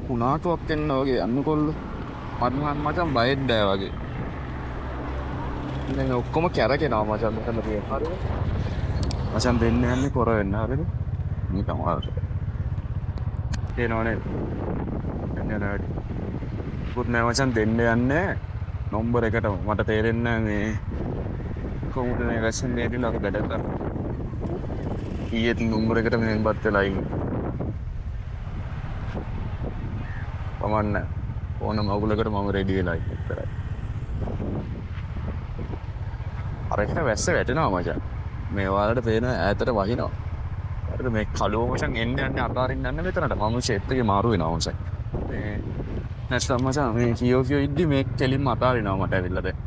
කුණාටුවක් එන්න වගේ යන්නකොල්ල. මචං බයෙත් බෑ වගේ. දැන් ඔක්කොම කැරකෙනවා මචං මෙතන තියෙන. හරිද? මචං දෙන්න යන්නේ කොර වෙන්න හරිද? නිකන් වලට. තේනවනේ. එන්නේ නැඩි. පුත් නෑ මචං දෙන්න යන්නේ නම්බර එකට මට තේරෙන්නේ මේ කොහොමද මේ වැස්සෙන් මේටිලා වැඩ කරන්නේ. ඊයේ නම්බර එකට මෙන්පත් වෙලා ඉන්නේ. පමන්න ඕන මගුලකට මම රෙඩි වෙලා ඉතරයි. අරකට වැස්ස වැටෙනවා මචං. මේ වලට පේන ඈතට වහිනවා. හරිද මේ කලුව මචං එන්න යන්නේ අතාරින්න යන්නේ මෙතනට. මම ෂේප් එකේ මාරු වෙනවා මචං. මේ නැස්තම් මචං මේ කියෝ ඉද්දි මේ කෙලින්ම අතාරිනවා මට ඇවිල්ලා දැන්.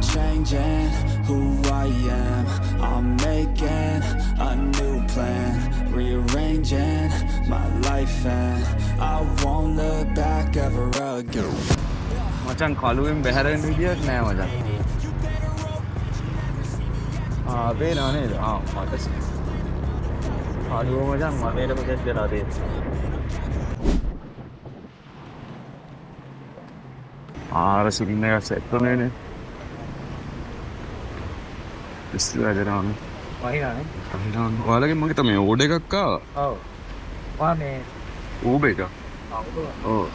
Changing who I am, I'm making a new plan, rearranging my life and I won't look back ever again. මචං කලුවෙන් බැහැර වෙන්න විදියක් නෑ මචං. පේනව නේද? මට කලුව මචං මමේට මොකද වෙලා තියෙන්නේ. ආර සිග්නල් එක සෙට් වෙන්නේ. ඉස්සරහ දෙනවා. වහිනානේ. ඔයාලගෙන් මගේ තමයි ඕඩර් එකක් ආවා. ඔව්. ඔයා මේ ඌබර් එක. ඔව්.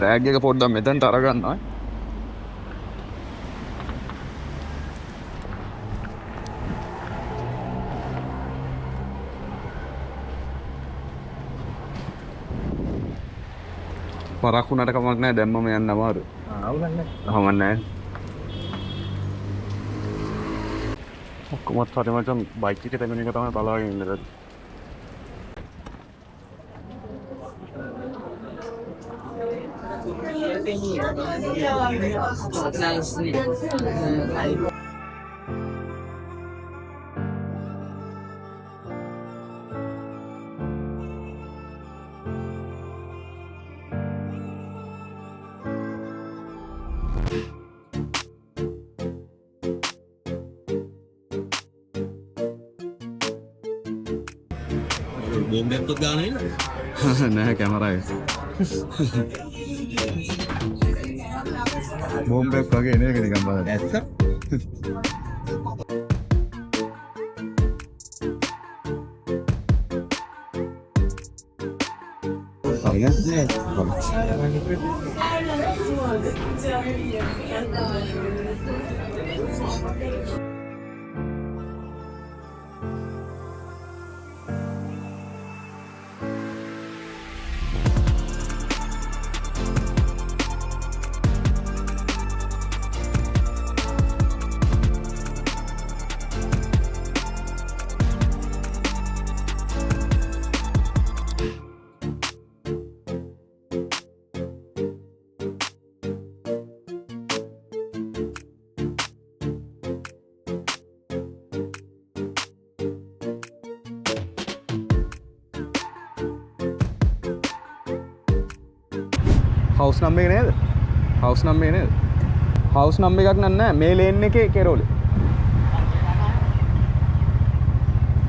බෑග් එක පොඩ්ඩක් මෙතනට අරගන්න. පරක් වුණාට කමක් නැහැ දැම්මම යන්න අමාරු. අවුලක් නැහැ. කමක් නැහැ. කොහොමද හරි මචං බයික් එකේ තැගෙන එක තමයි බලාගෙන ඉන්නේ. බෝම්බයක් වත් ගාන නේද? නැහැ කැමරාවේ. බෝම්බයක් වගේ එන එක නිකන් බලන්න. ඇත්ත? හවුස් නම්බර් එක නේද? හවුස් නම්බර් එක නේද? හවුස් නම්බර් එකක් නෑ මේ ලේන් එකේ කෙරෝලේ.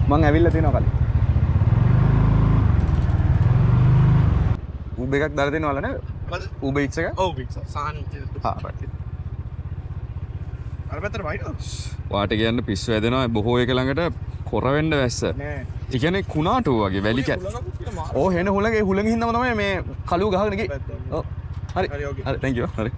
මං ඇවිල්ලා තියෙනවා කලින්. ඌබර් එකක් දාලා දෙනවල නේද? ඌබර් ඉක්ස් එක? ඔව් බික්ස්. සාහන හා රයිට්. අර පැත්තට වයින්නවා. වාට කියන්න පිස්සු වැදෙනවා බොහෝ එක ළඟට කොර වෙන්න වැස්ස. නෑ. ඒ කියන්නේ කුණාටුව වගේ වැලි කැ. ඕ හෙන හුලඟ ඒ හුලඟ හින්දාම තමයි මේ කලුව ගහගෙන ගියේ. ඔව්. හරි. හරි thank you. හරි.